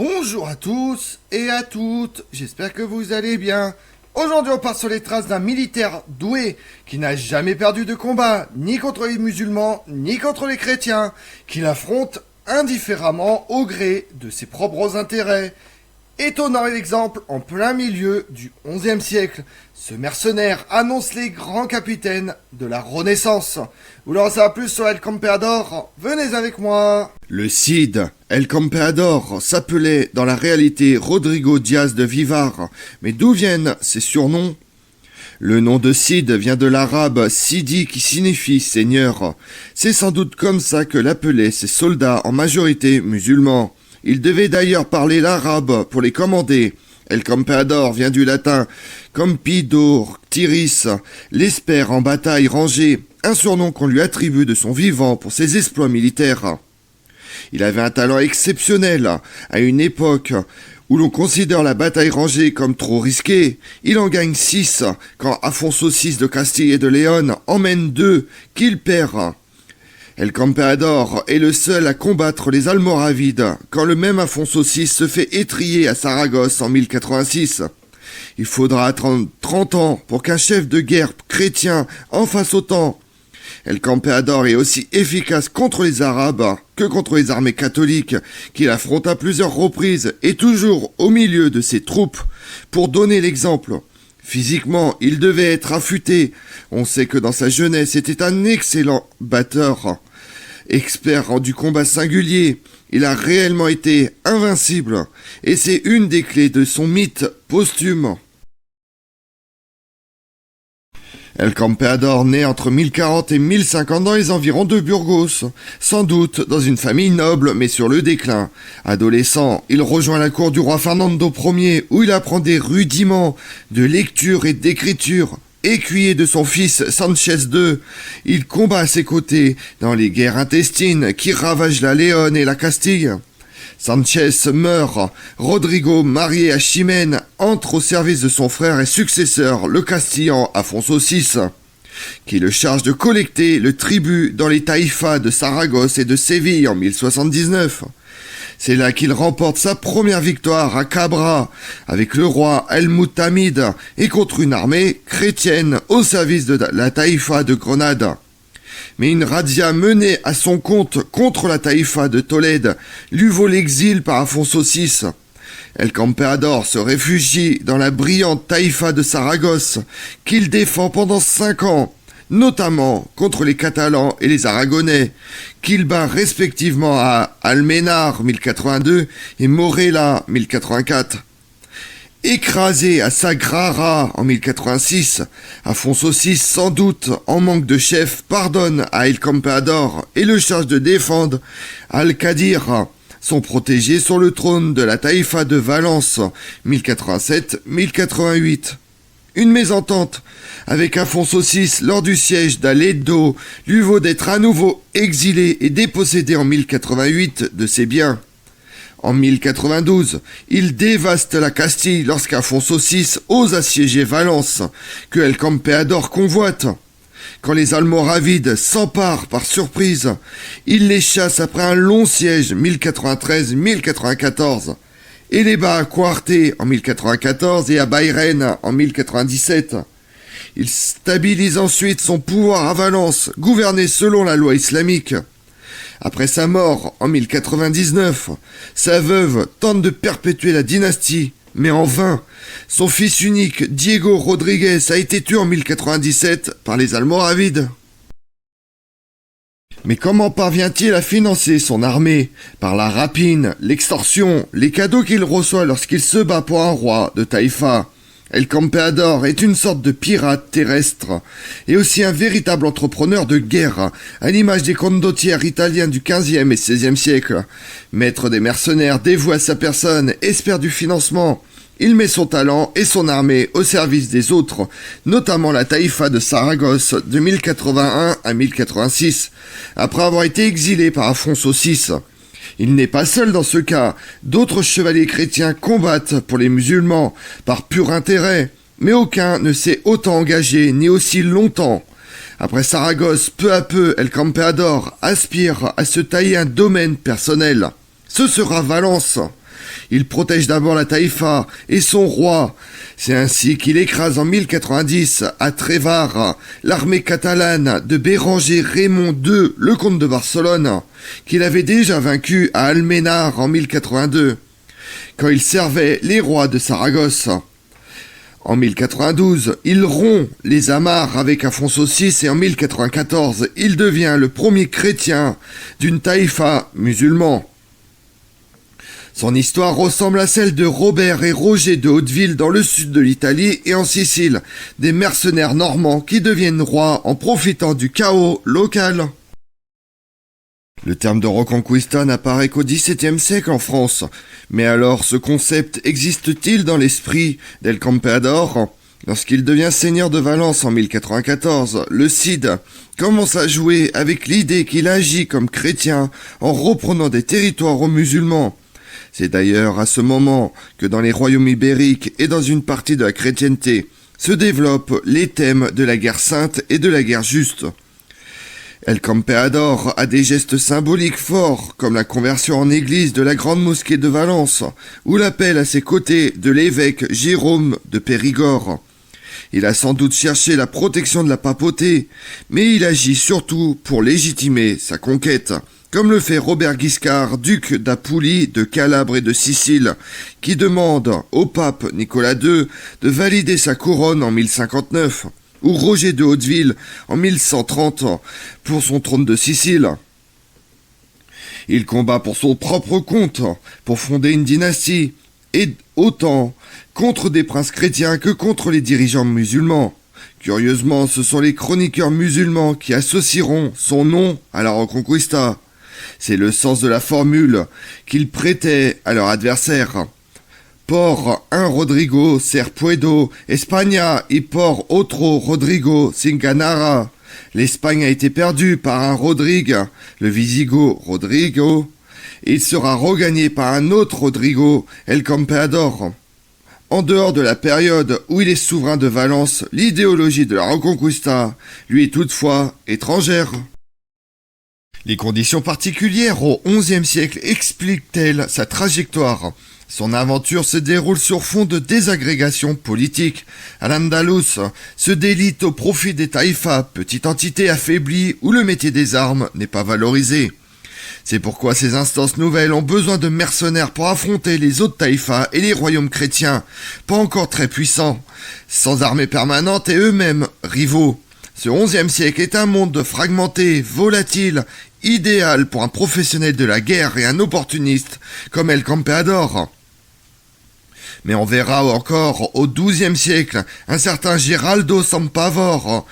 Bonjour à tous et à toutes, j'espère que vous allez bien. Aujourd'hui on part sur les traces d'un militaire doué qui n'a jamais perdu de combat, ni contre les musulmans, ni contre les chrétiens, qui l'affronte indifféremment au gré de ses propres intérêts. Étonnant l'exemple en plein milieu du XIe siècle, ce mercenaire annonce les grands capitaines de la Renaissance. Vous voulez en savoir plus sur El Campeador? Venez avec moi. Le Cid, El Campeador, s'appelait dans la réalité Rodrigo Diaz de Vivar. Mais d'où viennent ces surnoms? Le nom de Cid vient de l'arabe Sidi qui signifie seigneur. C'est sans doute comme ça que l'appelaient ses soldats en majorité musulmans. Il devait d'ailleurs parler l'arabe pour les commander. El Campeador vient du latin Campidor, tiris, l'espère en bataille rangée, un surnom qu'on lui attribue de son vivant pour ses exploits militaires. Il avait un talent exceptionnel. À une époque où l'on considère la bataille rangée comme trop risquée, il en gagne 6 quand Afonso VI de Castille et de Léon emmène 2 qu'il perd. El Campeador est le seul à combattre les Almoravides quand le même Afonso VI se fait étriller à Saragosse en 1086. Il faudra attendre 30 ans pour qu'un chef de guerre chrétien en fasse autant. El Campeador est aussi efficace contre les Arabes que contre les armées catholiques qu'il affronte à plusieurs reprises et toujours au milieu de ses troupes. Pour donner l'exemple, physiquement, il devait être affûté. On sait que dans sa jeunesse, c'était un excellent batteur. Expert du combat singulier, il a réellement été invincible, et c'est une des clés de son mythe posthume. El Campeador naît entre 1040 et 1050 dans les environs de Burgos, sans doute dans une famille noble mais sur le déclin. Adolescent, il rejoint la cour du roi Fernando Ier où il apprend des rudiments de lecture et d'écriture. Écuyer de son fils Sanchez II, il combat à ses côtés dans les guerres intestines qui ravagent la Léon et la Castille. Sanchez meurt, Rodrigo, marié à Chimène, entre au service de son frère et successeur, le Castillan Afonso VI, qui le charge de collecter le tribut dans les taïfas de Saragosse et de Séville en 1079. C'est là qu'il remporte sa première victoire à Cabra avec le roi El-Moutamid et contre une armée chrétienne au service de la taïfa de Grenade. Mais une razzia menée à son compte contre la taïfa de Tolède lui vaut l'exil par Afonso VI. El Campeador se réfugie dans la brillante taïfa de Saragosse qu'il défend pendant 5 ans, notamment contre les Catalans et les Aragonais, qu'il bat respectivement à Almenar 1082 et Morella 1084. Écrasé à Sagrara en 1086, Afonso VI, sans doute en manque de chef, pardonne à El Campeador et le charge de défendre Al-Qadir, son protégé sur le trône de la taïfa de Valence 1087-1088. Une mésentente avec Afonso VI lors du siège d'Aledo lui vaut d'être à nouveau exilé et dépossédé en 1088 de ses biens. En 1092, il dévaste la Castille lorsqu'Afonso VI ose assiéger Valence, que El Campeador convoite. Quand les Almoravides s'emparent par surprise, il les chasse après un long siège 1093-1094. Et les bat à Cuarte en 1094 et à Bayren en 1097. Il stabilise ensuite son pouvoir à Valence, gouverné selon la loi islamique. Après sa mort en 1099, sa veuve tente de perpétuer la dynastie, mais en vain. Son fils unique, Diego Rodriguez, a été tué en 1097 par les Almoravides. Mais comment parvient-il à financer son armée? Par la rapine, l'extorsion, les cadeaux qu'il reçoit lorsqu'il se bat pour un roi de Taïfa. El Campeador est une sorte de pirate terrestre et aussi un véritable entrepreneur de guerre, à l'image des condottieri italiens du XVe et XVIe siècle. Maître des mercenaires, dévoué à sa personne, espère du financement. Il met son talent et son armée au service des autres, notamment la taïfa de Saragosse de 1081 à 1086, après avoir été exilé par Afonso VI. Il n'est pas seul dans ce cas, d'autres chevaliers chrétiens combattent pour les musulmans par pur intérêt, mais aucun ne s'est autant engagé ni aussi longtemps. Après Saragosse, peu à peu, El Campeador aspire à se tailler un domaine personnel. Ce sera Valence. Il protège d'abord la taïfa et son roi. C'est ainsi qu'il écrase en 1090 à Trévar l'armée catalane de Béranger Raymond II, le comte de Barcelone, qu'il avait déjà vaincu à Alménar en 1082, quand il servait les rois de Saragosse. En 1092, il rompt les amarres avec Afonso VI et en 1094, il devient le premier chrétien d'une taïfa musulman. Son histoire ressemble à celle de Robert et Roger de Hauteville dans le sud de l'Italie et en Sicile, des mercenaires normands qui deviennent rois en profitant du chaos local. Le terme de Reconquista n'apparaît qu'au XVIIe siècle en France. Mais alors, ce concept existe-t-il dans l'esprit d'El Campeador ? Lorsqu'il devient seigneur de Valence en 1094, le Cid commence à jouer avec l'idée qu'il agit comme chrétien en reprenant des territoires aux musulmans. C'est d'ailleurs à ce moment que dans les royaumes ibériques et dans une partie de la chrétienté se développent les thèmes de la guerre sainte et de la guerre juste. El Campeador a des gestes symboliques forts, comme la conversion en église de la grande mosquée de Valence, ou l'appel à ses côtés de l'évêque Jérôme de Périgord. Il a sans doute cherché la protection de la papauté, mais il agit surtout pour légitimer sa conquête, comme le fait Robert Guiscard, duc d'Apulie, de Calabre et de Sicile, qui demande au pape Nicolas II de valider sa couronne en 1059. Ou Roger de Hauteville en 1130 pour son trône de Sicile. Il combat pour son propre compte, pour fonder une dynastie, et autant contre des princes chrétiens que contre les dirigeants musulmans. Curieusement, ce sont les chroniqueurs musulmans qui associeront son nom à la Reconquista. C'est le sens de la formule qu'ils prêtaient à leur adversaire. Por un Rodrigo ser puedo, España y por otro Rodrigo sin ganara. L'Espagne a été perdue par un Rodrigue, le Visigoth Rodrigo. Il sera regagné par un autre Rodrigo, El Campeador. En dehors de la période où il est souverain de Valence, l'idéologie de la Reconquista lui est toutefois étrangère. Les conditions particulières au XIe siècle expliquent-elles sa trajectoire ? Son aventure se déroule sur fond de désagrégation politique. Al-Andalus se délite au profit des taïfas, petite entité affaiblie où le métier des armes n'est pas valorisé. C'est pourquoi ces instances nouvelles ont besoin de mercenaires pour affronter les autres taïfas et les royaumes chrétiens, pas encore très puissants, sans armée permanente et eux-mêmes rivaux. Ce XIe siècle est un monde fragmenté, volatile, idéal pour un professionnel de la guerre et un opportuniste comme El Campeador. Mais on verra encore au XIIe siècle un certain Giraldo Sampavor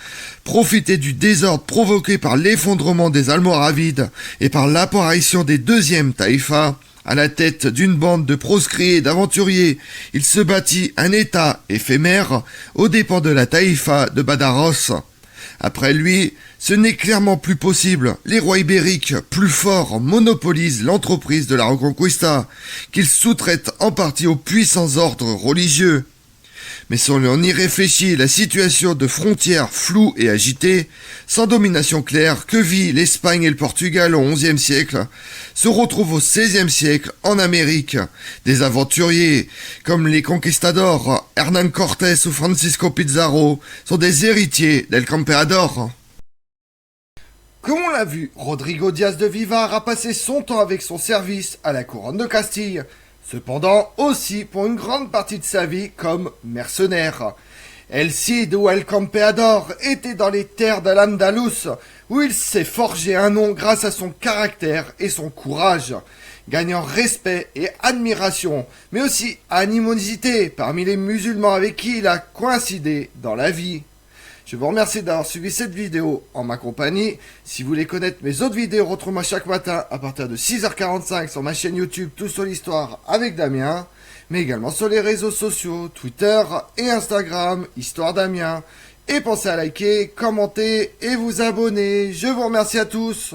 profiter du désordre provoqué par l'effondrement des Almoravides et par l'apparition des deuxièmes taïfas. À la tête d'une bande de proscrits et d'aventuriers, il se bâtit un état éphémère aux dépens de la taïfa de Badajoz. Après lui, ce n'est clairement plus possible. Les rois ibériques, plus forts, monopolisent l'entreprise de la Reconquista, qu'ils sous-traitent en partie aux puissants ordres religieux. Mais si on y réfléchit, la situation de frontières floue et agitée, sans domination claire, que vit l'Espagne et le Portugal au XIe siècle, se retrouve au XVIe siècle en Amérique. Des aventuriers, comme les conquistadors, Hernán Cortés ou Francisco Pizarro, sont des héritiers d'El Campeador. Comme on l'a vu, Rodrigo Diaz de Vivar a passé son temps avec son service à la couronne de Castille. Cependant, aussi pour une grande partie de sa vie comme mercenaire. El Cid ou El Campeador était dans les terres d'Al-Andalus, où il s'est forgé un nom grâce à son caractère et son courage, gagnant respect et admiration, mais aussi animosité parmi les musulmans avec qui il a coïncidé dans la vie. Je vous remercie d'avoir suivi cette vidéo en ma compagnie. Si vous voulez connaître mes autres vidéos, retrouvez-moi chaque matin à partir de 6h45 sur ma chaîne YouTube Tout sur l'Histoire avec Damien, mais également sur les réseaux sociaux, Twitter et Instagram, Histoire Damien. Et pensez à liker, commenter et vous abonner. Je vous remercie à tous.